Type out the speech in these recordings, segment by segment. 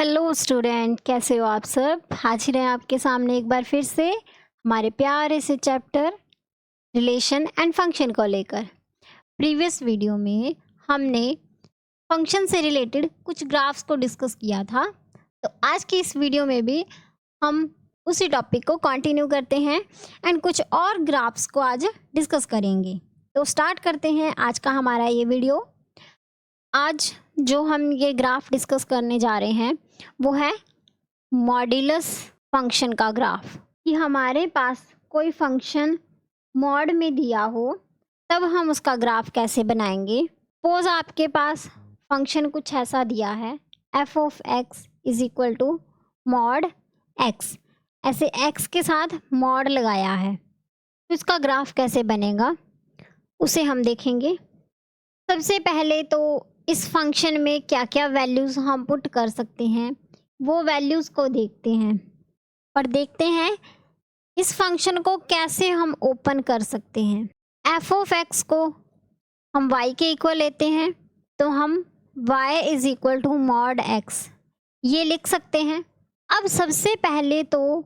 Hello student, कैसे हो आप सब। हाजिर हैं आपके सामने एक बार फिर से हमारे प्यारे से चैप्टर रिलेशन एंड फंक्शन को लेकर। प्रीवियस वीडियो में हमने फंक्शन से रिलेटेड कुछ ग्राफ्स को डिस्कस किया था, तो आज की इस वीडियो में भी हम उसी टॉपिक को कंटिन्यू करते हैं एंड कुछ और ग्राफ्स को आज डिस्कस करेंगे। तो स्टार्ट करते हैं आज का हमारा ये वीडियो। आज जो हम ये ग्राफ डिस्कस करने जा रहे हैं वो है मॉड्यूलस फंक्शन का ग्राफ। कि हमारे पास कोई फंक्शन मॉड में दिया हो तब हम उसका ग्राफ कैसे बनाएंगे। सपोज आपके पास फंक्शन कुछ ऐसा दिया है, F of X is equal to mod X, ऐसे एक्स के साथ मॉड लगाया है, तो इसका ग्राफ कैसे बनेगा उसे हम देखेंगे। सबसे पहले तो इस फंक्शन में क्या क्या वैल्यूज़ हम पुट कर सकते हैं वो वैल्यूज़ को देखते हैं और देखते हैं इस फंक्शन को कैसे हम ओपन कर सकते हैं। एफ ऑफ एक्स को हम y के इक्वल लेते हैं तो हम y is equal to mod X ये लिख सकते हैं। अब सबसे पहले तो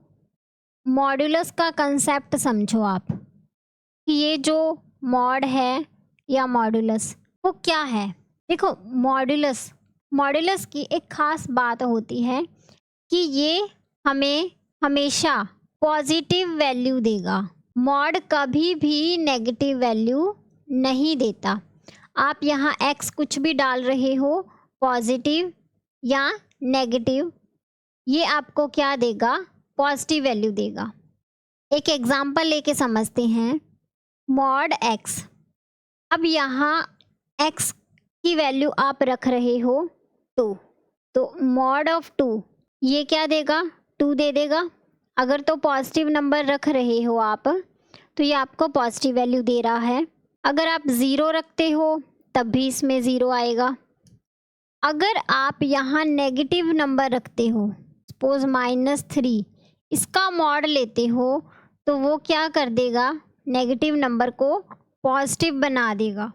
मॉड्यूलस का कंसेप्ट समझो आप कि ये जो मॉड है या मॉड्यूलस वो क्या है। देखो, मॉड्यूलस की एक ख़ास बात होती है कि ये हमें हमेशा पॉजिटिव वैल्यू देगा। मॉड कभी भी नेगेटिव वैल्यू नहीं देता। आप यहाँ x कुछ भी डाल रहे हो, पॉजिटिव या नेगेटिव, ये आपको क्या देगा, पॉजिटिव वैल्यू देगा। एक एग्जांपल लेके समझते हैं। मॉड x, अब यहाँ x की वैल्यू आप रख रहे हो 2, तो मॉड ऑफ 2 ये क्या देगा, 2 दे देगा। अगर तो पॉजिटिव नंबर रख रहे हो आप तो ये आपको पॉजिटिव वैल्यू दे रहा है। अगर आप 0 रखते हो तब भी इसमें 0 आएगा। अगर आप यहाँ नेगेटिव नंबर रखते हो, सपोज -3, इसका मॉड लेते हो तो वो क्या कर देगा, नेगेटिव नंबर को पॉजिटिव बना देगा,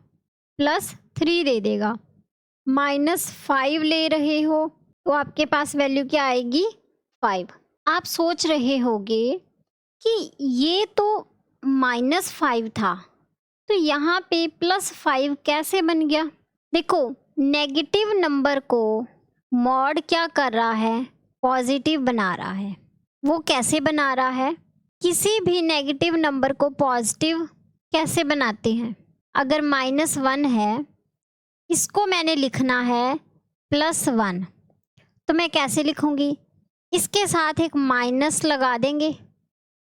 +3 दे देगा। -5 ले रहे हो तो आपके पास वैल्यू क्या आएगी, 5। आप सोच रहे होगे कि ये तो -5 था तो यहाँ पे +5 कैसे बन गया। देखो, नेगेटिव नंबर को मॉड क्या कर रहा है, पॉजिटिव बना रहा है। वो कैसे बना रहा है, किसी भी नेगेटिव नंबर को पॉजिटिव कैसे बनाते हैं। अगर -1 है, इसको मैंने लिखना है +1, तो मैं कैसे लिखूँगी, इसके साथ एक माइनस लगा देंगे,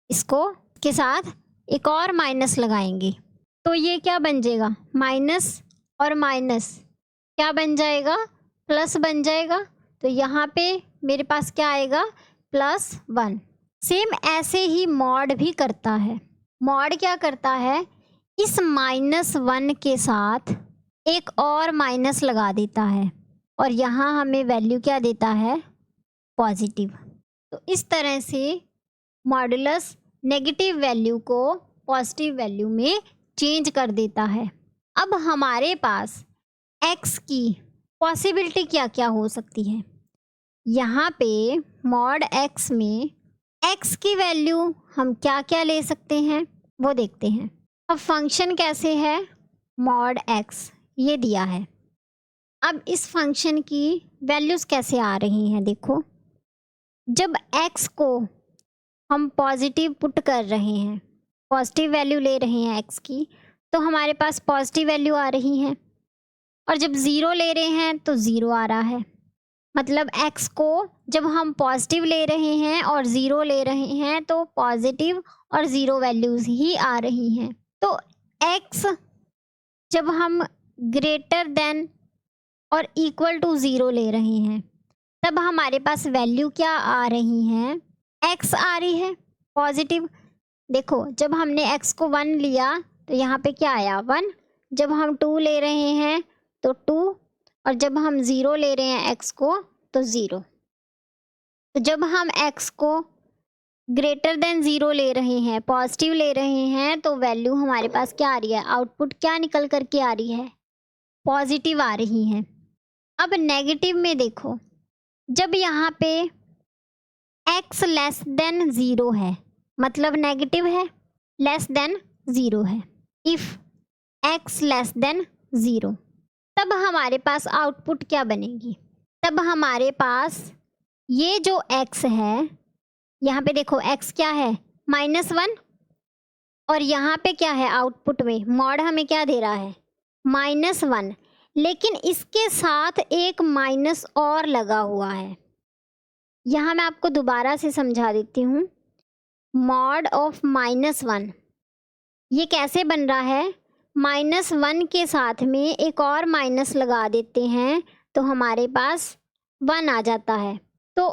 इसको के साथ एक और माइनस लगाएंगे, तो ये क्या बन जाएगा, माइनस और माइनस क्या बन जाएगा, प्लस बन जाएगा। तो यहाँ पे मेरे पास क्या आएगा, +1। सेम ऐसे ही मॉड भी करता है। मॉड क्या करता है, इस -1 के साथ एक और माइनस लगा देता है और यहाँ हमें वैल्यू क्या देता है, पॉजिटिव। तो इस तरह से मॉड्यूलस नेगेटिव वैल्यू को पॉजिटिव वैल्यू में चेंज कर देता है। अब हमारे पास x की पॉसिबिलिटी क्या क्या हो सकती है। यहाँ पे मॉड x में x की वैल्यू हम क्या क्या ले सकते हैं वो देखते हैं। अब फंक्शन कैसे है, मॉड x ये दिया है। अब इस फंक्शन की वैल्यूज़ कैसे आ रही हैं, देखो, जब x को हम पॉजिटिव पुट कर रहे हैं, पॉजिटिव वैल्यू ले रहे हैं x की, तो हमारे पास पॉजिटिव वैल्यू आ रही है। और जब 0 ले रहे हैं तो 0 आ रहा है। मतलब x को जब हम पॉजिटिव ले रहे हैं और 0 ले रहे हैं तो पॉजिटिव और 0 वैल्यूज़ ही आ रही हैं। तो x जब हम ग्रेटर देन और इक्वल टू 0 ले रहे हैं तब हमारे पास वैल्यू क्या आ रही हैं, x आ रही है पॉजिटिव। देखो, जब हमने x को 1 लिया तो यहाँ पे क्या आया, 1। जब हम 2 ले रहे हैं तो 2, और जब हम 0 ले रहे हैं x को तो 0। तो जब हम x को ग्रेटर देन 0 ले रहे हैं, पॉजिटिव ले रहे हैं, तो वैल्यू हमारे पास क्या आ रही है, आउटपुट क्या निकल कर के आ रही है, पॉजिटिव आ रही है। अब नेगेटिव में देखो, जब यहाँ पे x लेस देन 0 है, मतलब नेगेटिव है, लेस देन 0 है, इफ x लेस देन 0, तब हमारे पास आउटपुट क्या बनेगी? तब हमारे पास ये जो x है, यहाँ पे देखो x क्या है, -1, और यहाँ पे क्या है आउटपुट में, मॉड हमें क्या दे रहा है, -1, लेकिन इसके साथ एक माइनस और लगा हुआ है। यहाँ मैं आपको दोबारा से समझा देती हूँ। मॉड ऑफ -1 ये कैसे बन रहा है, -1 के साथ में एक और माइनस लगा देते हैं तो हमारे पास 1 आ जाता है। तो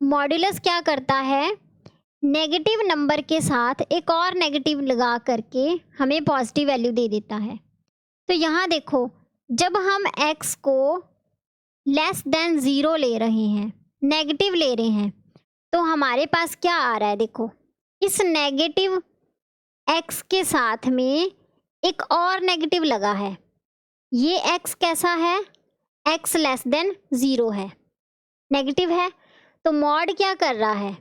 मॉड्यूलस क्या करता है, नेगेटिव नंबर के साथ एक और नेगेटिव लगा करके हमें पॉजिटिव वैल्यू दे देता है। तो यहाँ देखो, जब हम x को लेस देन 0 ले रहे हैं, नेगेटिव ले रहे हैं, तो हमारे पास क्या आ रहा है, देखो इस नेगेटिव x के साथ में एक और नेगेटिव लगा है। ये x कैसा है, x लेस देन 0 है, नेगेटिव है, तो मॉड क्या कर रहा है,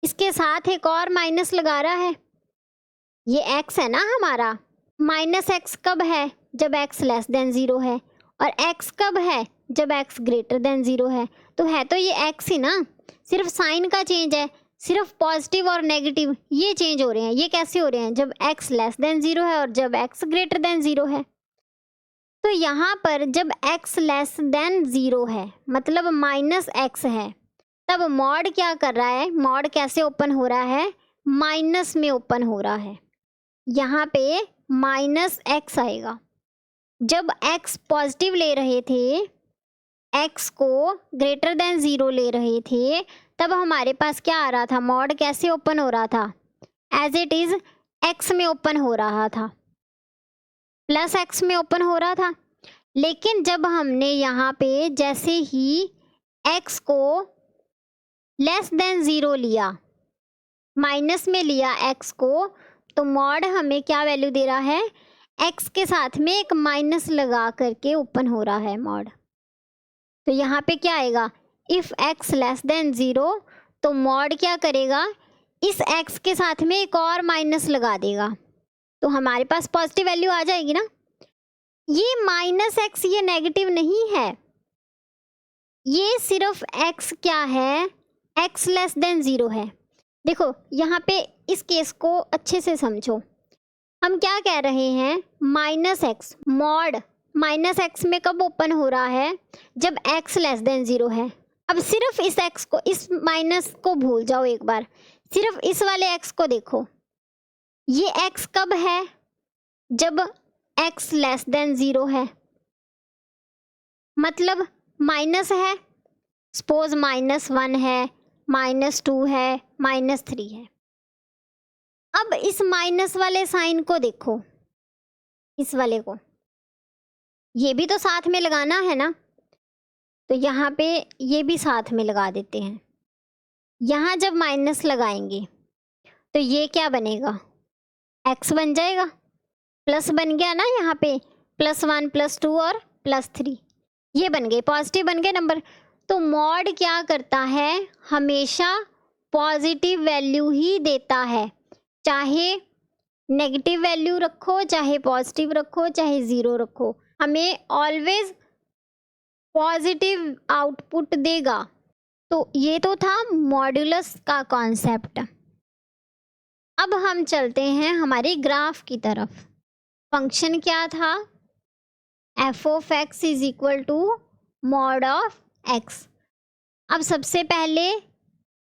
इसके साथ एक और माइनस लगा रहा है। ये x है ना हमारा, -x कब है, जब x लेस देन 0 है, और x कब है, जब x ग्रेटर देन 0 है। तो है तो ये x ही ना, सिर्फ साइन का चेंज है, सिर्फ पॉजिटिव और नेगेटिव ये चेंज हो रहे हैं। ये कैसे हो रहे हैं, जब x लेस देन 0 है और जब x ग्रेटर देन 0 है। तो यहाँ पर जब x लेस देन 0 है, मतलब -x है, तब मॉड क्या कर रहा है, मॉड कैसे ओपन हो रहा है, माइनस में ओपन हो रहा है। यहाँ पे -x आएगा। जब x पॉजिटिव ले रहे थे, x को ग्रेटर देन 0 ले रहे थे, तब हमारे पास क्या आ रहा था, मॉड कैसे ओपन हो रहा था, एज इट इज x में ओपन हो रहा था, प्लस x में ओपन हो रहा था। लेकिन जब हमने यहाँ पे जैसे ही x को लेस देन 0 लिया, माइनस में लिया x को, तो मॉड हमें क्या वैल्यू दे रहा है, x के साथ में एक माइनस लगा करके ओपन हो रहा है मॉड। तो यहाँ पे क्या आएगा, इफ़ x लेस देन 0, तो मॉड क्या करेगा, इस x के साथ में एक और माइनस लगा देगा, तो हमारे पास पॉजिटिव वैल्यू आ जाएगी ना। ये -x ये नेगेटिव नहीं है, ये सिर्फ x क्या है, x लेस देन 0 है। देखो यहाँ पे इस केस को अच्छे से समझो, हम क्या कह रहे हैं, -x, मॉड -x में कब ओपन हो रहा है, जब x लेस देन 0 है। अब सिर्फ इस x को, इस माइनस को भूल जाओ एक बार, सिर्फ इस वाले x को देखो, ये x कब है, जब x लेस देन 0 है, मतलब माइनस है, सपोज -1 है, -2 है, -3 है। अब इस माइनस वाले साइन को देखो, इस वाले को, ये भी तो साथ में लगाना है ना, तो यहाँ पे ये भी साथ में लगा देते हैं। यहाँ जब माइनस लगाएंगे तो ये क्या बनेगा, x बन जाएगा, प्लस बन गया ना, यहाँ पे +1 +2 और +3 ये बन गए, पॉजिटिव बन गए नंबर। तो मॉड क्या करता है, हमेशा पॉजिटिव वैल्यू ही देता है, चाहे नेगेटिव वैल्यू रखो, चाहे पॉजिटिव रखो, चाहे 0 रखो, हमें ऑलवेज पॉजिटिव आउटपुट देगा। तो ये तो था मॉड्यूलस का कॉन्सेप्ट। अब हम चलते हैं हमारे ग्राफ की तरफ। फंक्शन क्या था, f(x) = mod ऑफ x। अब सबसे पहले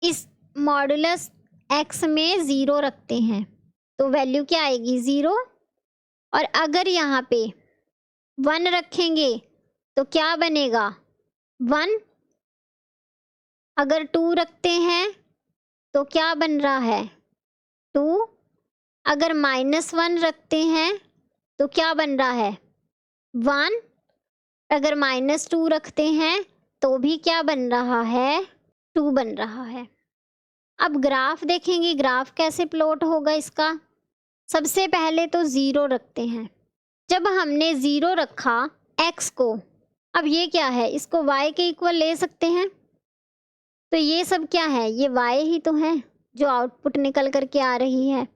इस मॉड्यूलस x में 0 रखते हैं, तो वैल्यू क्या आएगी, 0। और अगर यहाँ पे 1 रखेंगे तो क्या बनेगा, 1। अगर 2 रखते हैं तो क्या बन रहा है, 2। अगर -1 रखते हैं तो क्या बन रहा है, 1। अगर -2 रखते हैं तो भी क्या बन रहा है, 2 बन रहा है। अब ग्राफ देखेंगे, ग्राफ कैसे प्लॉट होगा इसका। सबसे पहले तो 0 रखते हैं। जब हमने 0 रखा x को, अब ये क्या है, इसको y के इक्वल ले सकते हैं, तो ये सब क्या है, ये y ही तो है जो आउटपुट निकल करके आ रही है।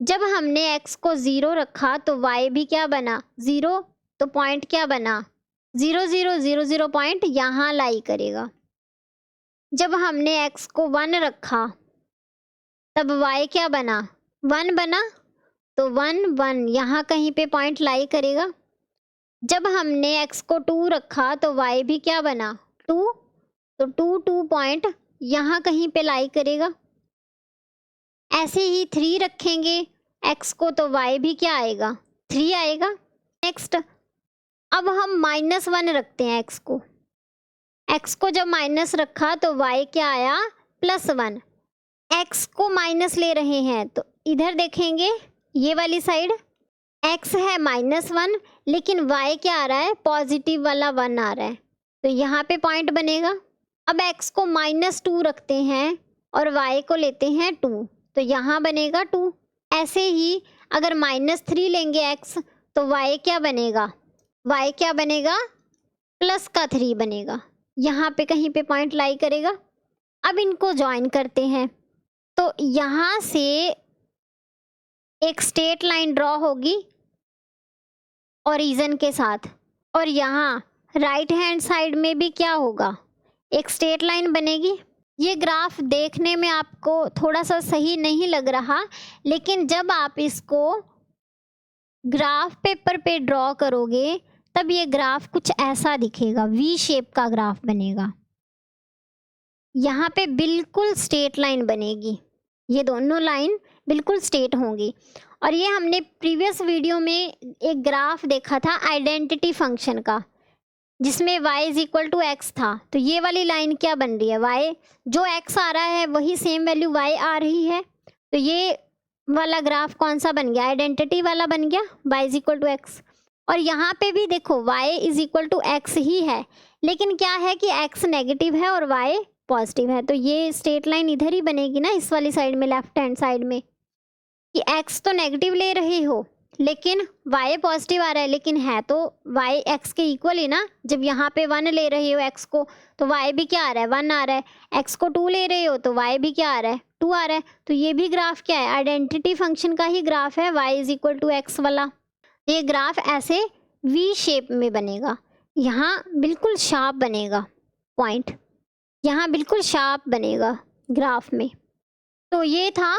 जब हमने x को 0 रखा तो y भी क्या बना, 0। तो पॉइंट क्या बना, 0 0 0 0 पॉइंट यहाँ लाई करेगा। जब हमने x को 1 रखा तब y क्या बना, 1 बना। तो 1 1 यहाँ कहीं पे पॉइंट लाई करेगा। जब हमने x को 2 रखा तो y भी क्या बना, 2। तो 2 2 पॉइंट यहाँ कहीं पे लाई करेगा। ऐसे ही 3 रखेंगे x को तो y भी क्या आएगा, 3 आएगा। नेक्स्ट, अब हम -1 रखते हैं x को जब माइनस रखा तो y क्या आया, +1। x को माइनस ले रहे हैं तो इधर देखेंगे ये वाली साइड, x है -1 लेकिन y क्या आ रहा है, पॉजिटिव वाला 1 आ रहा है। तो यहाँ पे पॉइंट बनेगा। अब x को -2 रखते हैं और y को लेते हैं 2, तो यहाँ बनेगा 2। ऐसे ही अगर -3 लेंगे x तो y क्या बनेगा, +3 बनेगा। यहाँ पे कहीं पे पॉइंट लाई करेगा। अब इनको ज्वाइन करते हैं तो यहाँ से एक स्ट्रेट लाइन ड्रॉ होगी ओरिजिन के साथ, और यहाँ राइट हैंड साइड में भी क्या होगा, एक स्ट्रेट लाइन बनेगी। ये ग्राफ देखने में आपको थोड़ा सा सही नहीं लग रहा, लेकिन जब आप इसको ग्राफ पेपर पे ड्रॉ करोगे तब ये ग्राफ कुछ ऐसा दिखेगा, वी शेप का ग्राफ बनेगा। यहाँ पे बिल्कुल स्ट्रेट लाइन बनेगी, ये दोनों लाइन बिल्कुल स्ट्रेट होंगी। और ये हमने प्रीवियस वीडियो में एक ग्राफ देखा था आइडेंटिटी फंक्शन का, जिसमें y = x था। तो ये वाली लाइन क्या बन रही है, y जो x आ रहा है वही सेम वैल्यू y आ रही है। तो ये वाला ग्राफ कौन सा बन गया, आइडेंटिटी वाला बन गया, y = x। और यहाँ पे भी देखो y = x ही है, लेकिन क्या है कि x नेगेटिव है और y पॉजिटिव है। तो ये स्ट्रेट लाइन इधर ही बनेगी ना, इस वाली साइड में, लेफ्ट हैंड साइड में, कि x तो नेगेटिव ले रहे हो लेकिन y पॉजिटिव आ रहा है, लेकिन है तो y x के इक्वल ही ना। जब यहाँ पे 1 ले रहे हो x को तो y भी क्या आ रहा है, 1 आ रहा है। x को 2 ले रहे हो तो y भी क्या आ रहा है, 2 आ रहा है। तो ये भी ग्राफ क्या है, आइडेंटिटी फंक्शन का ही ग्राफ है, y = x वाला। ये ग्राफ ऐसे वी शेप में बनेगा, यहाँ बिल्कुल शार्प बनेगा पॉइंट, यहाँ बिल्कुल शार्प बनेगा ग्राफ में। तो ये था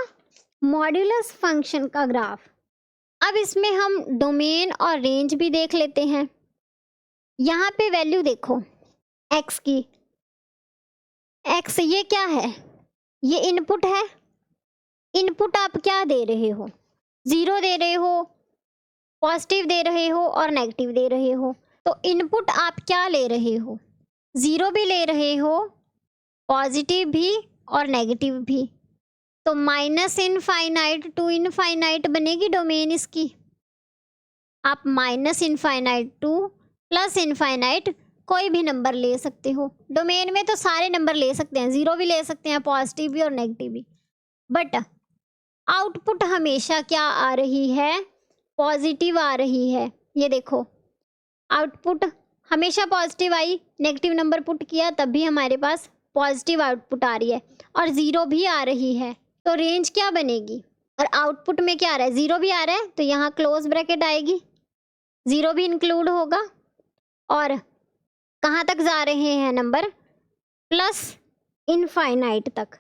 मॉड्यूलस फंक्शन का ग्राफ। अब इसमें हम डोमेन और रेंज भी देख लेते हैं। यहाँ पे वैल्यू देखो x की, x ये क्या है, ये इनपुट है। इनपुट आप क्या दे रहे हो, 0 दे रहे हो, पॉजिटिव दे रहे हो और नेगेटिव दे रहे हो। तो इनपुट आप क्या ले रहे हो, 0 भी ले रहे हो, पॉजिटिव भी और नेगेटिव भी। तो -∞ to ∞ बनेगी डोमेन इसकी। आप -∞ to +∞ कोई भी नंबर ले सकते हो। डोमेन में तो सारे नंबर ले सकते हैं, 0 भी ले सकते हैं, पॉजिटिव भी और नेगेटिव भी। बट आउटपुट हमेशा क्या आ रही है, पॉजिटिव आ रही है। ये देखो आउटपुट हमेशा पॉजिटिव आई, नेगेटिव नंबर पुट किया तब भी हमारे पास पॉजिटिव आउटपुट आ रही है, और 0 भी आ रही है। तो रेंज क्या बनेगी, और आउटपुट में क्या आ रहा है, 0 भी आ रहा है तो यहाँ क्लोज ब्रैकेट आएगी, 0 भी इंक्लूड होगा। और कहाँ तक जा रहे हैं नंबर, +∞ तक।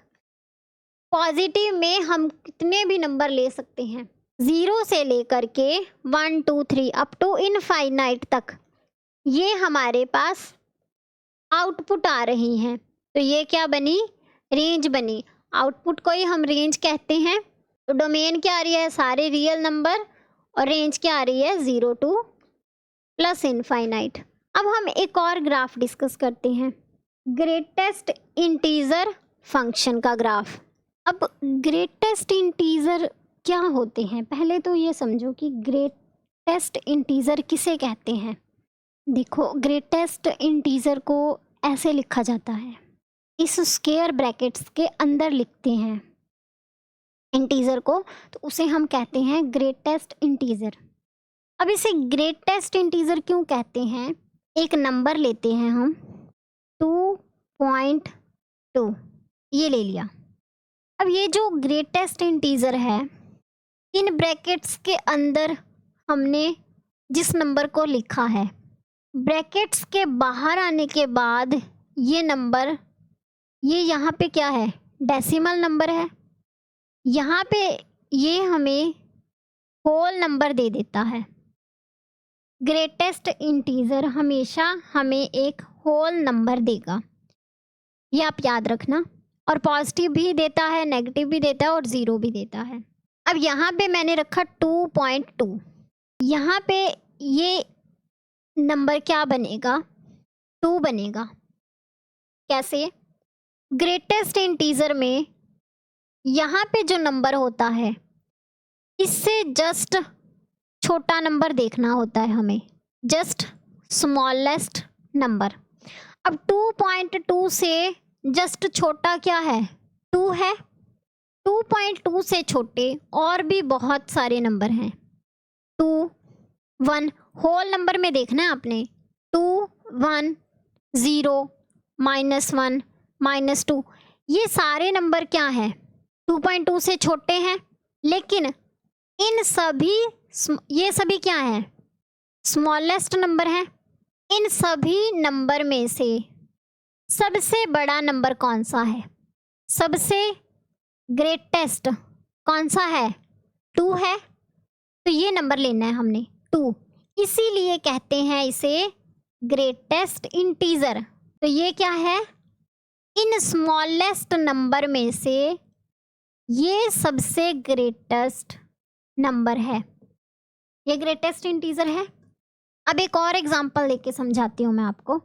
पॉजिटिव में हम कितने भी नंबर ले सकते हैं, 0 से लेकर के 1 2 3 अप टू ∞ तक ये हमारे पास आउटपुट आ रही हैं। तो ये क्या बनी, रेंज बनी। आउटपुट को ही हम रेंज कहते हैं। तो डोमेन क्या आ रही है, सारे रियल नंबर, और रेंज क्या आ रही है, 0 to +∞। अब हम एक और ग्राफ डिस्कस करते हैं, ग्रेटेस्ट इंटीजर फंक्शन का ग्राफ। अब ग्रेटेस्ट इंटीजर क्या होते हैं, पहले तो ये समझो कि ग्रेटेस्ट इंटीजर किसे कहते हैं। देखो ग्रेटेस्ट इंटीजर को ऐसे लिखा जाता है, इस स्क्वायर ब्रैकेट्स के अंदर लिखते हैं इंटीजर को, तो उसे हम कहते हैं ग्रेटेस्ट इंटीजर। अब इसे ग्रेटेस्ट इंटीजर क्यों कहते हैं, एक नंबर लेते हैं हम 2.2, ये ले लिया। अब ये जो ग्रेटेस्ट इंटीजर है, इन ब्रैकेट्स के अंदर हमने जिस नंबर को लिखा है, ब्रैकेट्स के बाहर आने के बाद ये नंबर, ये यहाँ पे क्या है, डेसिमल नंबर है। यहाँ पे ये हमें होल नंबर दे देता है। ग्रेटेस्ट इंटीजर हमेशा हमें एक होल नंबर देगा, ये आप याद रखना। और पॉजिटिव भी देता है, नेगेटिव भी देता है और ज़ीरो भी देता है। अब यहाँ पे मैंने रखा 2.2। यहाँ पे ये नंबर क्या बनेगा, 2 बनेगा। कैसे? ग्रेटेस्ट इंटीजर में यहाँ पे जो नंबर होता है, इससे जस्ट छोटा नंबर देखना होता है हमें, जस्ट स्मॉलेस्ट नंबर। अब 2.2 से जस्ट छोटा क्या है, 2 है। 2.2 से छोटे और भी बहुत सारे नंबर हैं। 2, 1 होल नंबर में देखना है आपने। 2, 1, 0, -1, -2, ये सारे नंबर क्या हैं, 2.2 से छोटे हैं। लेकिन इन सभी, ये सभी क्या हैं, स्मॉलेस्ट नंबर हैं। इन सभी नंबर में से सबसे बड़ा नंबर कौन सा है, सबसे ग्रेटेस्ट कौन सा है, 2 है। तो ये नंबर लेना है हमने, 2। इसीलिए कहते हैं इसे ग्रेटेस्ट इंटीजर। तो ये क्या है, इन स्मॉलेस्ट नंबर में से ये सबसे ग्रेटेस्ट नंबर है, ये ग्रेटेस्ट इंटीजर है। अब एक और एग्जांपल लेके समझाती हूँ मैं आपको।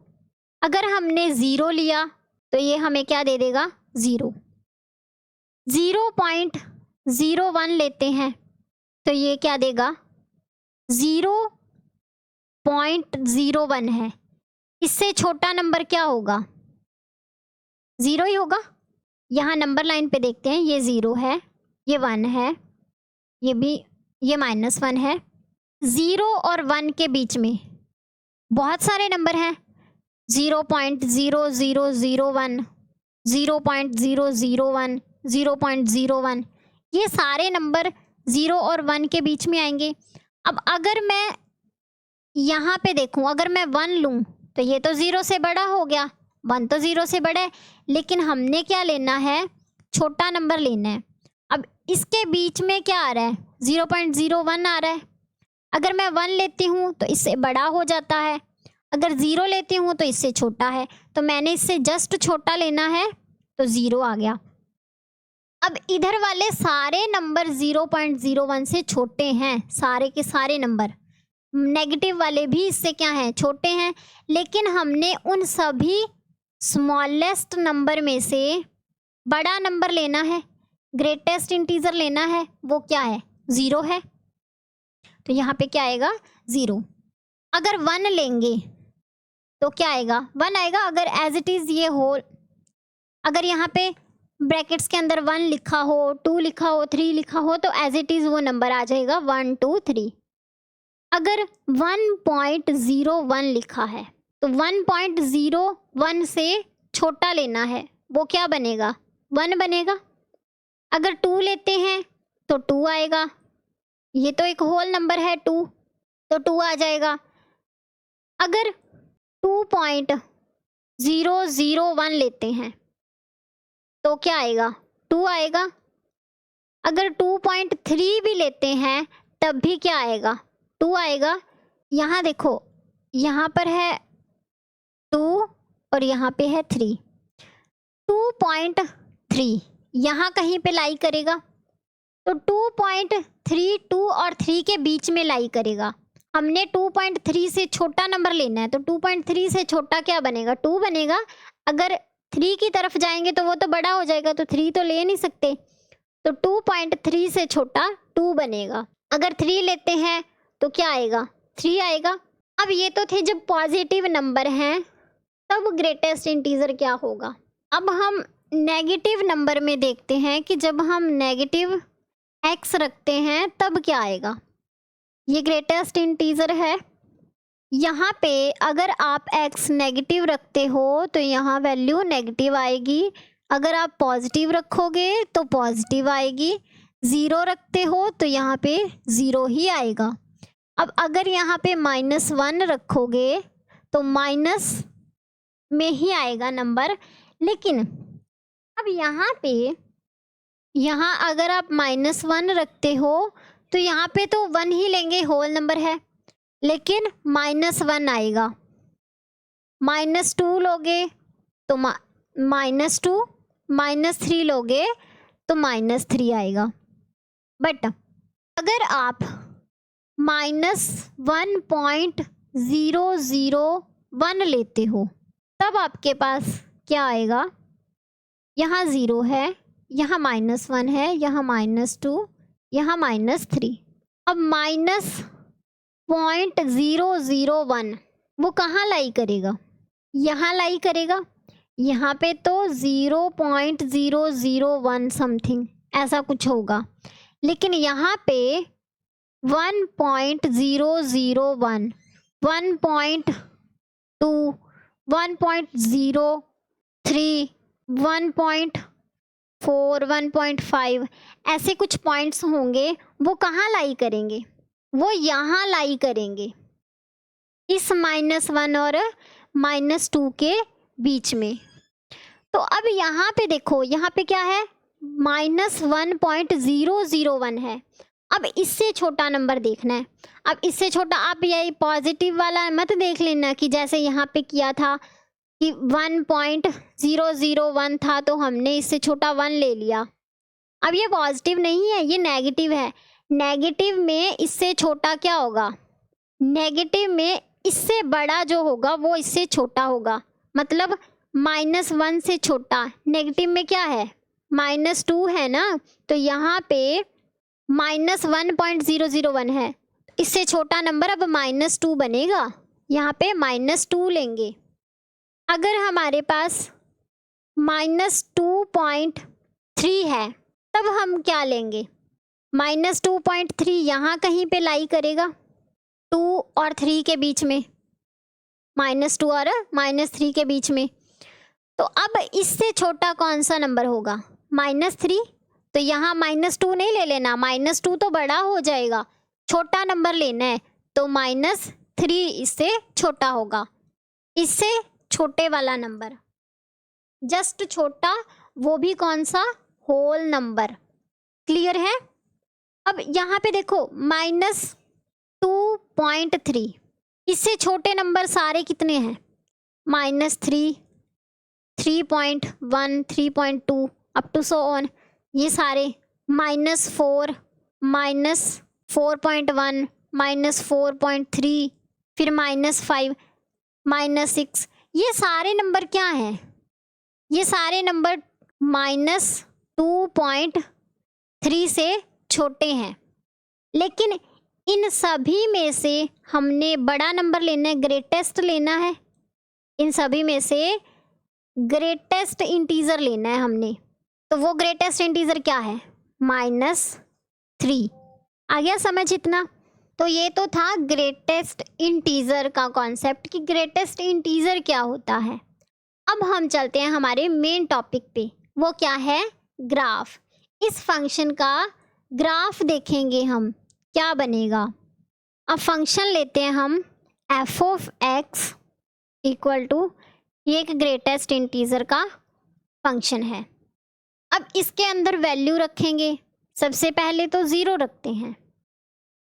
अगर हमने 0 लिया तो ये हमें क्या दे देगा, 0। 0.01 लेते हैं तो ये क्या देगा, 0.01 है। इससे छोटा नंबर क्या होगा, 0 ही होगा। यहाँ नंबर लाइन पे देखते हैं, ये 0 है, ये 1 है, ये भी, ये -1 है। 0 और 1 के बीच में बहुत सारे नंबर हैं, 0.0001, 0.001, 0.01, ये सारे नंबर 0 और 1 के बीच में आएंगे। अब अगर मैं यहाँ पे देखूँ, अगर मैं 1 लूँ तो ये तो 0 से बड़ा हो गया, 1 तो 0 से बड़ा है। लेकिन हमने क्या लेना है, छोटा नंबर लेना है। अब इसके बीच में क्या आ रहा है, 0.01 आ रहा है। अगर मैं 1 लेती हूँ तो इससे बड़ा हो जाता है, अगर 0 लेती हूँ तो इससे छोटा है। तो मैंने इससे जस्ट छोटा लेना है, तो 0 आ गया। अब इधर वाले सारे नंबर 0.01 से छोटे हैं, सारे के सारे नंबर। नेगेटिव वाले भी इससे क्या हैं, छोटे हैं। लेकिन हमने उन सभी स्मॉलेस्ट नंबर में से बड़ा नंबर लेना है, ग्रेटेस्ट इंटीजर लेना है। वो क्या है, 0 है। तो यहाँ पे क्या आएगा, 0। अगर 1 लेंगे तो क्या आएगा, 1 आएगा। अगर एज इट इज़ ये होल, अगर यहाँ पे ब्रैकेट्स के अंदर 1 लिखा हो, 2 लिखा हो, 3 लिखा हो, तो एज इट इज़ वो नंबर आ जाएगा 1, 2, 3। अगर 1.01 लिखा है तो 1.01 से छोटा लेना है, वो क्या बनेगा, 1 बनेगा। अगर 2 लेते हैं तो 2 आएगा, ये तो एक होल नंबर है 2, तो 2 आ जाएगा। अगर 2.001 लेते हैं तो क्या आएगा, 2 आएगा। अगर 2.3 भी लेते हैं तब भी क्या आएगा, 2 आएगा। यहाँ देखो, यहाँ पर है 2 और यहाँ पे है 3। 2.3 यहाँ कहीं पे लाई करेगा, तो 2.3 2 और 3 के बीच में लाई करेगा। हमने 2.3 से छोटा नंबर लेना है, तो 2.3 से छोटा क्या बनेगा, 2 बनेगा। अगर 3 की तरफ जाएंगे तो वो तो बड़ा हो जाएगा, तो 3 तो ले नहीं सकते, तो 2.3 से छोटा 2 बनेगा। अगर 3 लेते हैं तो क्या आएगा, 3 आएगा। अब ये तो थे जब पॉजिटिव नंबर हैं तब ग्रेटेस्ट इंटीजर क्या होगा। अब हम नेगेटिव नंबर में देखते हैं कि जब हम नेगेटिव x रखते हैं तब क्या आएगा। ये ग्रेटेस्ट इंटीजर है। यहाँ पे अगर आप x नेगेटिव रखते हो तो यहाँ वैल्यू नेगेटिव आएगी। अगर आप पॉजिटिव रखोगे तो पॉजिटिव आएगी, ज़ीरो रखते हो तो यहाँ पे ज़ीरो ही आएगा। अब अगर यहाँ पे -1 रखोगे तो माइनस में ही आएगा नंबर। लेकिन अब यहाँ अगर आप -1 रखते हो तो यहाँ पे तो 1 ही लेंगे, होल नंबर है, लेकिन -1 आएगा। -2 लोगे तो -2, -3 लोगे तो -3 आएगा। बट अगर आप -1.001 लेते हो तब आपके पास क्या आएगा, यहाँ 0 है, यहाँ -1 है, यहाँ -2, यहाँ -3। अब -0.001 वो कहाँ लाई करेगा, यहाँ लाई करेगा। यहाँ पे तो 0.001 समथिंग ऐसा कुछ होगा, लेकिन यहाँ पे 1.001, 1.2, 1.03, 1.4, 1.5 ऐसे कुछ पॉइंट्स होंगे। वो कहाँ लाई करेंगे, वो यहाँ लाई करेंगे, इस -1 और -2 के बीच में। तो अब यहाँ पे देखो, यहाँ पे क्या है, -1.001 है। अब इससे छोटा नंबर देखना है। अब इससे छोटा आप यही पॉजिटिव वाला मत देख लेना कि जैसे यहाँ पे किया था कि 1.001 था तो हमने इससे छोटा 1 ले लिया। अब ये पॉजिटिव नहीं है, ये नेगेटिव है। नेगेटिव में इससे छोटा क्या होगा, नेगेटिव में इससे बड़ा जो होगा वो इससे छोटा होगा, मतलब -1 से छोटा। नेगेटिव में क्या है, -2 है ना, तो यहाँ पे -1.001 है, इससे छोटा नंबर अब -2 बनेगा। यहाँ पे -2 लेंगे। अगर हमारे पास -2.3 है तब हम क्या लेंगे, -2.3 यहाँ कहीं पे लाई करेगा, 2 और 3 के बीच में, -2 और -3 के बीच में। तो अब इससे छोटा कौन सा नंबर होगा, -3। तो यहाँ -2 नहीं ले लेना, -2 तो बड़ा हो जाएगा, छोटा नंबर लेना है, तो -3 इससे छोटा होगा, इससे छोटे वाला नंबर, जस्ट छोटा, वो भी कौन सा, होल नंबर। क्लियर है। अब यहाँ पे देखो -2.3, इससे छोटे नंबर सारे कितने हैं, -3, 3.1, 3.2 अप टू सो ऑन, ये सारे, -4, -4.1, -4.3, फिर -5, -6, ये सारे नंबर क्या हैं, ये सारे नंबर -2.3 से छोटे हैं। लेकिन इन सभी में से हमने बड़ा नंबर लेना है, ग्रेटेस्ट लेना है, इन सभी में से ग्रेटेस्ट इंटीजर लेना है हमने। तो वो ग्रेटेस्ट इंटीजर क्या है, -3। आ गया समझ इतना। तो ये तो था ग्रेटेस्ट इंटीजर का कॉन्सेप्ट कि ग्रेटेस्ट इंटीजर क्या होता है। अब हम चलते हैं हमारे मेन टॉपिक पे, वो क्या है, ग्राफ। इस फंक्शन का ग्राफ देखेंगे हम, क्या बनेगा। अब फंक्शन लेते हैं हम f(x) इक्वल टू, ये एक ग्रेटेस्ट इंटीजर का फंक्शन है। अब इसके अंदर वैल्यू रखेंगे, सबसे पहले तो 0 रखते हैं,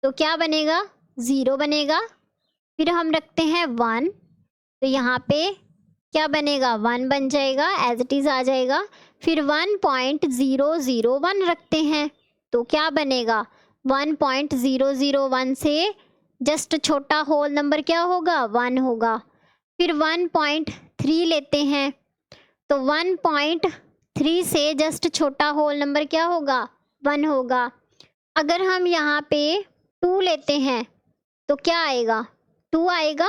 तो क्या बनेगा, 0 बनेगा। फिर हम रखते हैं 1, तो यहाँ पे क्या बनेगा, 1 बन जाएगा, एज इट इज़ आ जाएगा। फिर 1.001 रखते हैं, तो क्या बनेगा, 1.001 से जस्ट छोटा होल नंबर क्या होगा, 1 होगा। फिर 1.3 लेते हैं, तो 1.3 से जस्ट छोटा होल नंबर क्या होगा, 1 होगा। अगर हम यहाँ पे 2 लेते हैं तो क्या आएगा, 2 आएगा।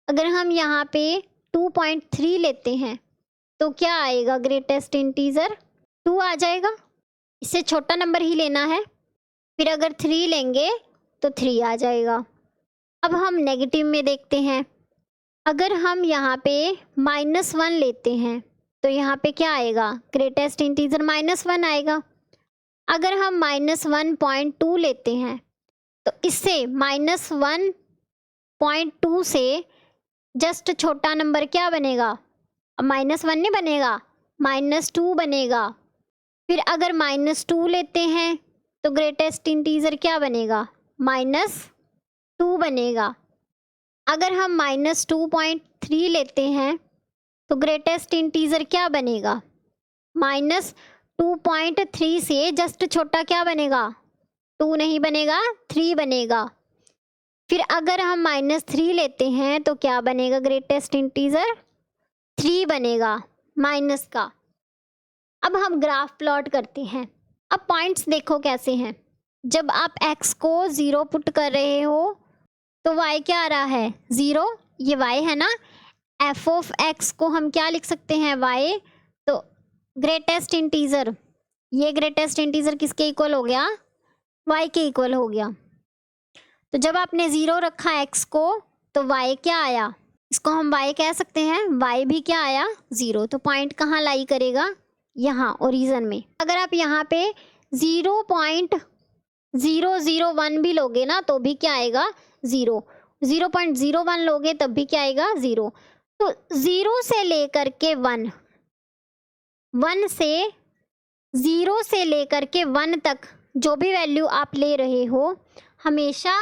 अगर हम यहाँ पे 2.3 लेते हैं तो क्या आएगा, ग्रेटेस्ट इंटीजर 2 आ जाएगा, इससे छोटा नंबर ही लेना है। फिर अगर 3 लेंगे तो 3 आ जाएगा। अब हम नेगेटिव में देखते हैं, अगर हम यहाँ पे -1 लेते हैं तो यहाँ पे क्या आएगा, ग्रेटेस्ट इंटीजर -1 आएगा। अगर हम -1.2 लेते हैं तो इससे -1.2 से जस्ट छोटा नंबर क्या बनेगा, -1 नहीं बनेगा, -2 बनेगा। फिर अगर -2 लेते हैं तो ग्रेटेस्ट इंटीजर क्या बनेगा, -2 बनेगा। अगर हम -2.3 लेते हैं तो ग्रेटेस्ट इंटीजर क्या बनेगा, -2.3 से जस्ट छोटा क्या बनेगा, 2 नहीं बनेगा, 3 बनेगा। फिर अगर हम -3 लेते हैं तो क्या बनेगा, ग्रेटेस्ट इंटीजर 3 बनेगा माइनस का। अब हम ग्राफ प्लॉट करते हैं। अब पॉइंट्स देखो कैसे हैं। जब आप x को 0 पुट कर रहे हो तो y क्या आ रहा है, 0, ये y है ना। f ऑफ x को हम क्या लिख सकते हैं, y। तो ग्रेटेस्ट इंटीजर, ये ग्रेटेस्ट इंटीजर किसके इक्वल हो गया, y के इक्वल हो गया। तो जब आपने 0 रखा x को तो y क्या आया, इसको हम y कह सकते हैं, y भी क्या आया, 0। तो पॉइंट कहाँ लाई करेगा, यहाँ ओरिजिन में। अगर आप यहाँ पे 0.001 भी लोगे ना तो भी क्या आएगा, 0। 0.01 लोगे तब भी क्या आएगा, 0। तो 0 से लेकर के 1 से 0 से लेकर के 1 तक जो भी वैल्यू आप ले रहे हो हमेशा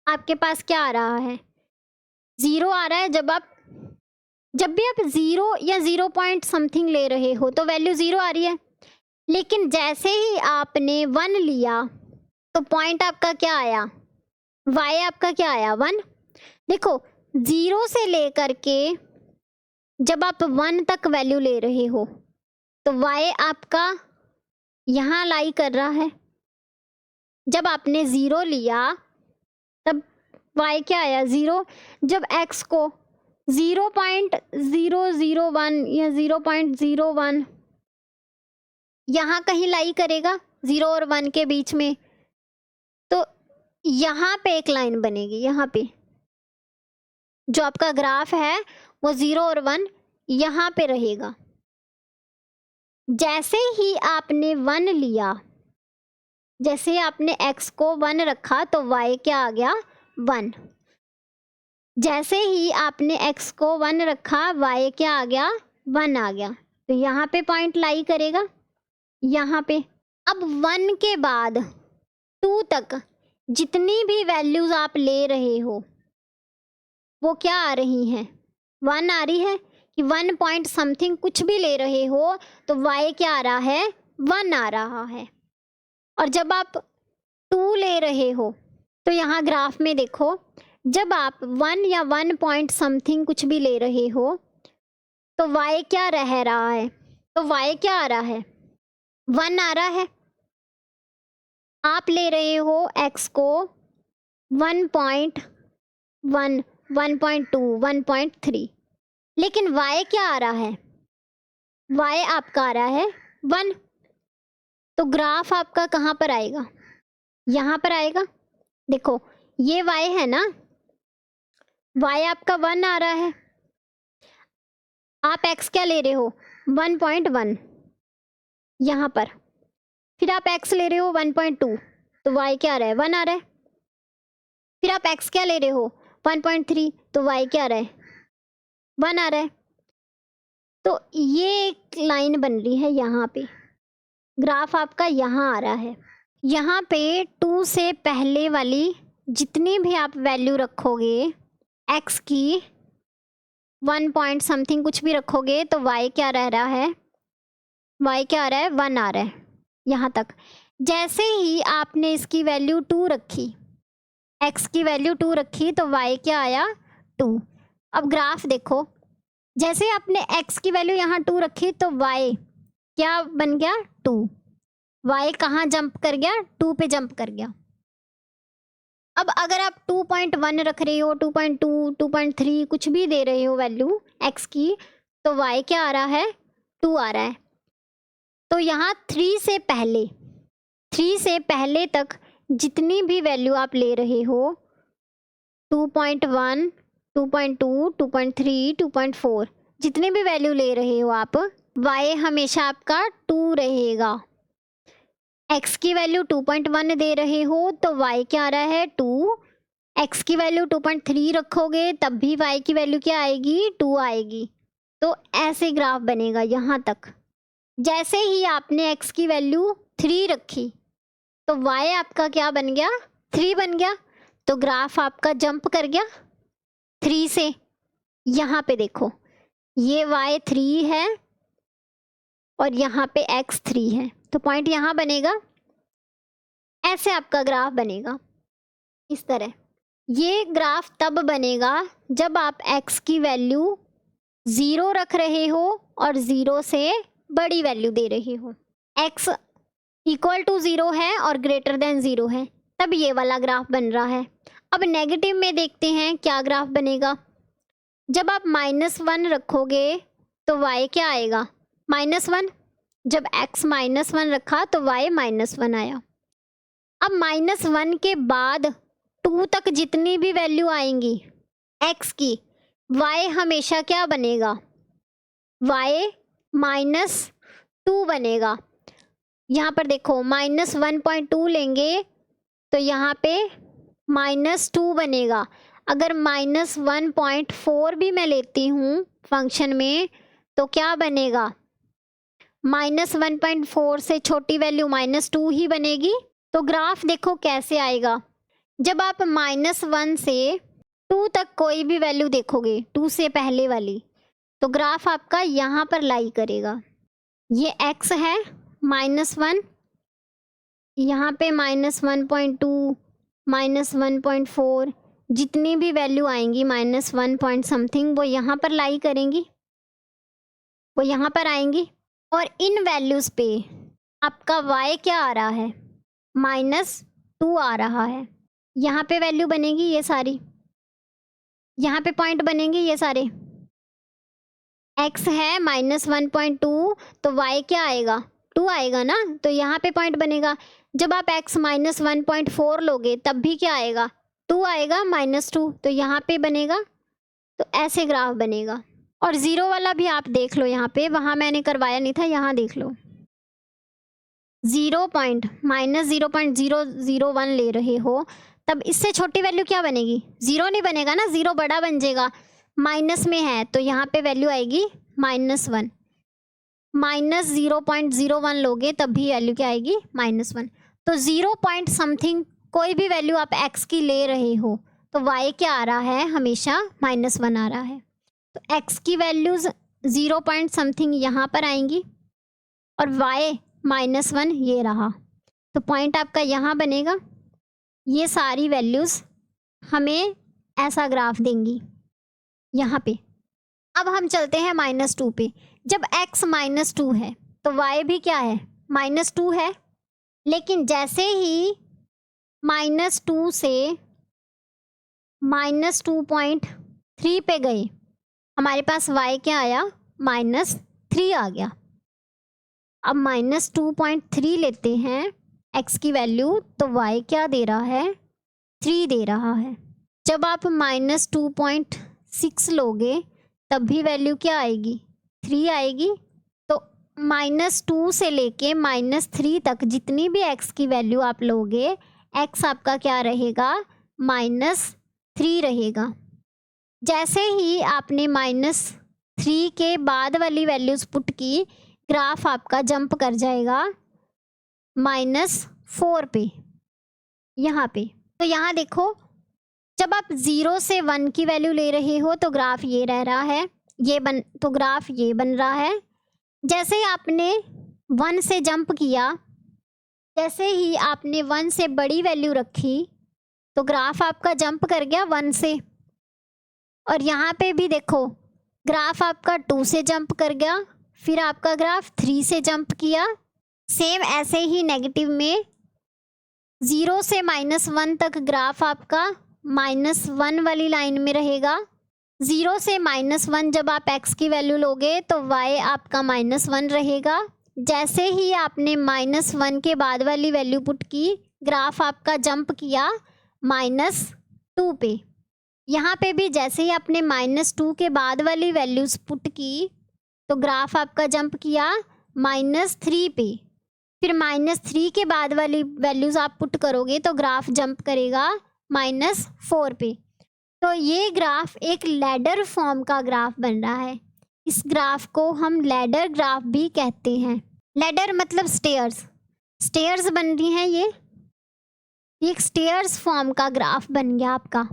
आपके पास क्या आ रहा है, 0 आ रहा है। जब भी आप 0 या 0 पॉइंट समथिंग ले रहे हो तो वैल्यू 0 आ रही है। लेकिन जैसे ही आपने 1 लिया तो पॉइंट आपका क्या आया, y आपका क्या आया, 1। देखो 0 से लेकर के जब आप 1 तक वैल्यू ले रहे हो तो y आपका यहाँ लाई कर रहा है। जब आपने 0 लिया तब y क्या आया, 0। जब x को 0.001 या 0.01 यहाँ कहीं लाई करेगा 0 और 1 के बीच में, तो यहाँ पे एक लाइन बनेगी। यहाँ पे जो आपका ग्राफ है वो 0 और 1 यहाँ पे रहेगा। जैसे ही आपने 1 लिया, जैसे आपने x को 1 रखा तो y क्या आ गया, 1। जैसे ही आपने x को 1 रखा y क्या आ गया, 1 आ गया। तो यहाँ पे पॉइंट लाई करेगा, यहाँ पे। अब 1 के बाद 2 तक जितनी भी वैल्यूज आप ले रहे हो वो क्या आ रही हैं, 1 आ रही है। कि 1 पॉइंट समथिंग कुछ भी ले रहे हो तो y क्या आ रहा है, 1 आ रहा है। और जब आप 2 ले रहे हो तो यहाँ ग्राफ में देखो, जब आप 1 या 1 पॉइंट समथिंग कुछ भी ले रहे हो तो y क्या रह रहा है, तो y क्या आ रहा है, 1 आ रहा है। आप ले रहे हो x को 1.1, 1.2, 1.3, लेकिन y क्या आ रहा है, y आपका आ रहा है 1। तो ग्राफ आपका कहाँ पर आएगा, यहाँ पर आएगा। देखो ये y है ना, y आपका 1 आ रहा है। आप x क्या ले रहे हो, 1.1 यहाँ पर। फिर आप x ले रहे हो 1.2 तो y क्या आ रहा है, 1 आ रहा है। फिर आप x क्या ले रहे हो 1.3 तो y क्या आ रहा है, 1 आ रहा है। तो ये एक लाइन बन रही है, यहाँ पे ग्राफ आपका यहाँ आ रहा है। यहाँ पे 2 से पहले वाली जितनी भी आप वैल्यू रखोगे x की, 1 पॉइंट समथिंग कुछ भी रखोगे तो y क्या रह रहा है, y क्या आ रहा है, 1 आ रहा है यहाँ तक। जैसे ही आपने इसकी वैल्यू 2 रखी, x की वैल्यू 2 रखी तो y क्या आया, 2। अब ग्राफ देखो, जैसे आपने x की वैल्यू यहाँ 2 रखी तो y क्या बन गया, 2। y कहाँ जंप कर गया, 2 पे जंप कर गया। अब अगर आप 2.1 रख रहे हो, 2.2, 2.3 कुछ भी दे रहे हो वैल्यू x की, तो y क्या आ रहा है, 2 आ रहा है। तो यहाँ 3 से पहले तक जितनी भी वैल्यू आप ले रहे हो, 2.1, 2.2, 2.3, 2.4, जितनी भी वैल्यू ले रहे हो आप, y हमेशा आपका 2 रहेगा। x की वैल्यू 2.1 दे रहे हो तो y क्या आ रहा है 2। x की वैल्यू 2.3 रखोगे तब भी y की वैल्यू क्या आएगी 2 आएगी। तो ऐसे ग्राफ बनेगा यहाँ तक। जैसे ही आपने x की वैल्यू 3 रखी तो y आपका क्या बन गया 3 बन गया। तो ग्राफ आपका जंप कर गया 3 से। यहाँ पे देखो ये y 3 है और यहाँ पे x 3 है, तो पॉइंट यहाँ बनेगा। ऐसे आपका ग्राफ बनेगा इस तरह। ये ग्राफ तब बनेगा जब आप x की वैल्यू 0 रख रहे हो और 0 से बड़ी वैल्यू दे रहे हो। x इक्वल टू 0 है और ग्रेटर देन 0 है, तब ये वाला ग्राफ बन रहा है। अब नेगेटिव में देखते हैं क्या ग्राफ बनेगा। जब आप -1 रखोगे तो y क्या आएगा -1। जब x -1 रखा तो y -1 आया। अब -1 के बाद 2 तक जितनी भी वैल्यू आएंगी x की, y हमेशा क्या बनेगा y -2 बनेगा। यहाँ पर देखो -1.2 लेंगे तो यहाँ पे -2 बनेगा। अगर -1.4 भी मैं लेती हूँ फंक्शन में तो क्या बनेगा -1.4 से छोटी वैल्यू -2 ही बनेगी। तो ग्राफ देखो कैसे आएगा। जब आप -1 से 2 तक कोई भी वैल्यू देखोगे, 2 से पहले वाली, तो ग्राफ आपका यहाँ पर लाई करेगा। ये x है -1, यहाँ पे -1.2 -1.4 जितनी भी वैल्यू आएंगी -1 पॉइंट समथिंग वो यहाँ पर लाई करेंगी, वो यहाँ पर आएंगी। और इन वैल्यूज़ पे आपका y क्या आ रहा है -2 आ रहा है। यहाँ पे वैल्यू बनेगी ये सारी, यहाँ पे पॉइंट बनेंगे ये सारे। x है -1.2 तो y क्या आएगा 2 आएगा ना, तो यहाँ पे पॉइंट बनेगा। जब आप x -1.4 लोगे तब भी क्या आएगा 2 आएगा -2, तो यहाँ पे बनेगा। तो ऐसे ग्राफ बनेगा। और 0 वाला भी आप देख लो, यहाँ पे वहाँ मैंने करवाया नहीं था, यहाँ देख लो -0.001 ले रहे हो तब इससे छोटी वैल्यू क्या बनेगी 0 नहीं बनेगा ना, 0 बड़ा बन जाएगा। माइनस में है तो यहाँ पे वैल्यू आएगी -1। -0.01 लोगे तब भी वैल्यू क्या आएगी -1। तो 0 पॉइंट समथिंग कोई भी वैल्यू आप x की ले रहे हो तो y क्या आ रहा है हमेशा -1 आ रहा है। तो x की वैल्यूज़ 0 पॉइंट समथिंग यहाँ पर आएंगी और y -1 ये रहा। तो पॉइंट आपका यहाँ बनेगा। ये सारी वैल्यूज़ हमें ऐसा ग्राफ देंगी यहाँ पे। अब हम चलते हैं -2 पे। जब x -2 है तो y भी क्या है -2 है, लेकिन जैसे ही -2 से -2.3 पे गए हमारे पास y क्या आया -3 आ गया। अब -2.3 लेते हैं x की वैल्यू तो y क्या दे रहा है 3 दे रहा है। जब आप -2.6 लोगे तब भी वैल्यू क्या आएगी 3 आएगी। तो -2 से लेके -3 तक जितनी भी x की वैल्यू आप लोगे x आपका क्या रहेगा -3 रहेगा। जैसे ही आपने -3 के बाद वाली वैल्यूज़ पुट की ग्राफ आपका जंप कर जाएगा -4 पे यहाँ पे। तो यहाँ देखो जब आप 0 से 1 की वैल्यू ले रहे हो तो ग्राफ ये रह रहा है, तो ग्राफ ये बन रहा है। जैसे ही आपने 1 से जंप किया, जैसे ही आपने 1 से बड़ी वैल्यू रखी तो ग्राफ आपका जंप कर गया 1 से। और यहाँ पे भी देखो ग्राफ आपका 2 से जंप कर गया, फिर आपका ग्राफ 3 से जंप किया। सेम ऐसे ही नेगेटिव में 0 से -1 तक ग्राफ आपका -1 वाली लाइन में रहेगा। 0 से -1 जब आप x की वैल्यू लोगे तो y आपका -1 रहेगा। जैसे ही आपने -1 के बाद वाली वैल्यू पुट की ग्राफ आपका जंप किया -2 पे। यहाँ पे भी जैसे ही आपने -2 के बाद वाली वैल्यूज़ पुट की तो ग्राफ आपका जंप किया -3 पे। फिर -3 के बाद वाली वैल्यूज़ आप पुट करोगे तो ग्राफ जंप करेगा -4 पे। तो ये ग्राफ एक लैडर फॉर्म का ग्राफ बन रहा है। इस ग्राफ को हम लैडर ग्राफ भी कहते हैं। लैडर मतलब स्टेयर्स, स्टेयर्स बन रही हैं ये एक स्टेयर्स फॉर्म का ग्राफ बन गया आपका।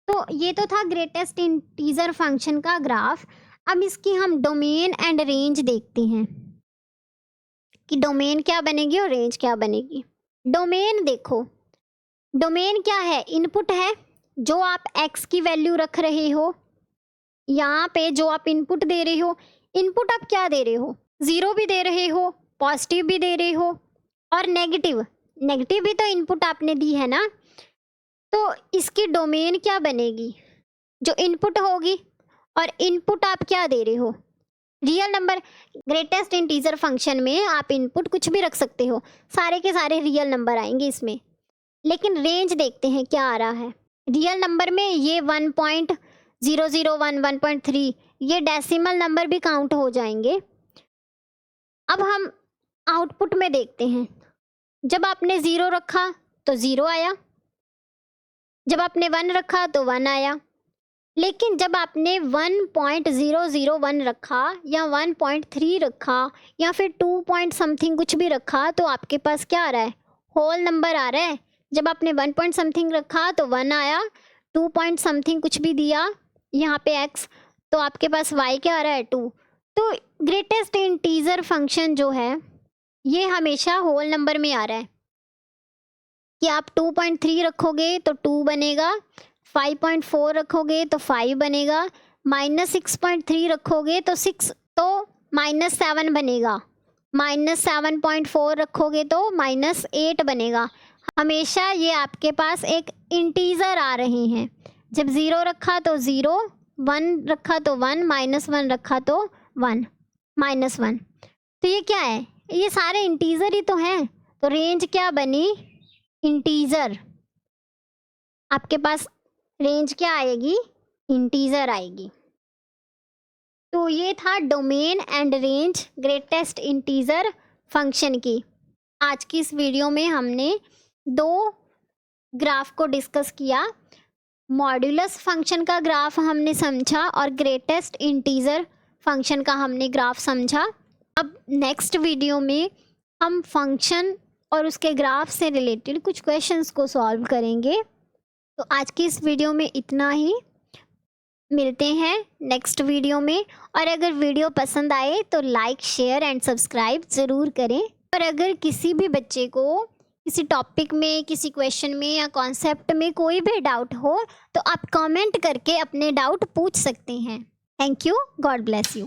तो ये तो था ग्रेटेस्ट इंटीजर फंक्शन का ग्राफ। अब इसकी हम डोमेन एंड रेंज देखते हैं कि डोमेन क्या बनेगी और रेंज क्या बनेगी। डोमेन देखो, डोमेन क्या है? इनपुट है, जो आप x की वैल्यू रख रहे हो, यहाँ पे जो आप इनपुट दे रहे हो, इनपुट आप क्या दे रहे हो? 0 भी दे रहे हो, पॉजिटिव भी दे रहे हो और नेगेटिव, नेगेटिव भी तो इनपुट आपने दी है ना। तो इसकी डोमेन क्या बनेगी? जो इनपुट होगी, और इनपुट आप क्या दे रहे हो? Real number. Greatest integer function में आप इनपुट कुछ भी रख सकते हो, सारे के सारे रियल नंबर आएंगे इसमें। लेकिन रेंज देखते हैं क्या आ रहा है। रियल नंबर में ये 1.001, 1.3 ये डेसिमल नंबर भी काउंट हो जाएंगे। अब हम आउटपुट में देखते हैं। जब आपने 0 रखा तो 0 आया, जब आपने 1 रखा तो 1 आया। लेकिन जब आपने 1.001 रखा या 1.3 रखा या फिर 2 पॉइंट समथिंग कुछ भी रखा तो आपके पास क्या आ रहा है? होल नंबर आ रहा है। जब आपने 1 पॉइंट समथिंग रखा तो 1 आया, 2 पॉइंट समथिंग कुछ भी दिया यहाँ पे x, तो आपके पास y क्या आ रहा है? 2। तो ग्रेटेस्ट इंटीजर फंक्शन जो है ये हमेशा होल नंबर में आ रहा है कि आप 2.3 रखोगे तो 2 बनेगा, 5.4 रखोगे तो 5 बनेगा, -6.3 रखोगे तो 6 तो -7 बनेगा, -7.4 रखोगे तो -8 बनेगा। हमेशा ये आपके पास एक इंटीजर आ रहे हैं। जब 0 रखा तो 0, 1 रखा तो 1, -1 रखा तो 1, -1। तो ये क्या है? ये सारे इंटीजर ही तो हैं। तो रेंज क्या बनी? इंटीजर। आपके पास रेंज क्या आएगी? इंटीजर आएगी। तो ये था domain and range greatest integer function की। आज की इस वीडियो में हमने 2 ग्राफ को डिस्कस किया। मॉड्यूलस फंक्शन का ग्राफ हमने समझा और ग्रेटेस्ट इंटीजर फंक्शन का हमने ग्राफ समझा। अब नेक्स्ट वीडियो में हम फंक्शन और उसके ग्राफ से रिलेटेड कुछ क्वेश्चंस को सॉल्व करेंगे। तो आज की इस वीडियो में इतना ही। मिलते हैं नेक्स्ट वीडियो में। और अगर वीडियो पसंद आए तो लाइक, शेयर एंड सब्सक्राइब ज़रूर करें। और अगर किसी भी बच्चे को किसी टॉपिक में, किसी क्वेश्चन में या कॉन्सेप्ट में कोई भी डाउट हो तो आप कमेंट करके अपने डाउट पूछ सकते हैं। Thank you. God bless you.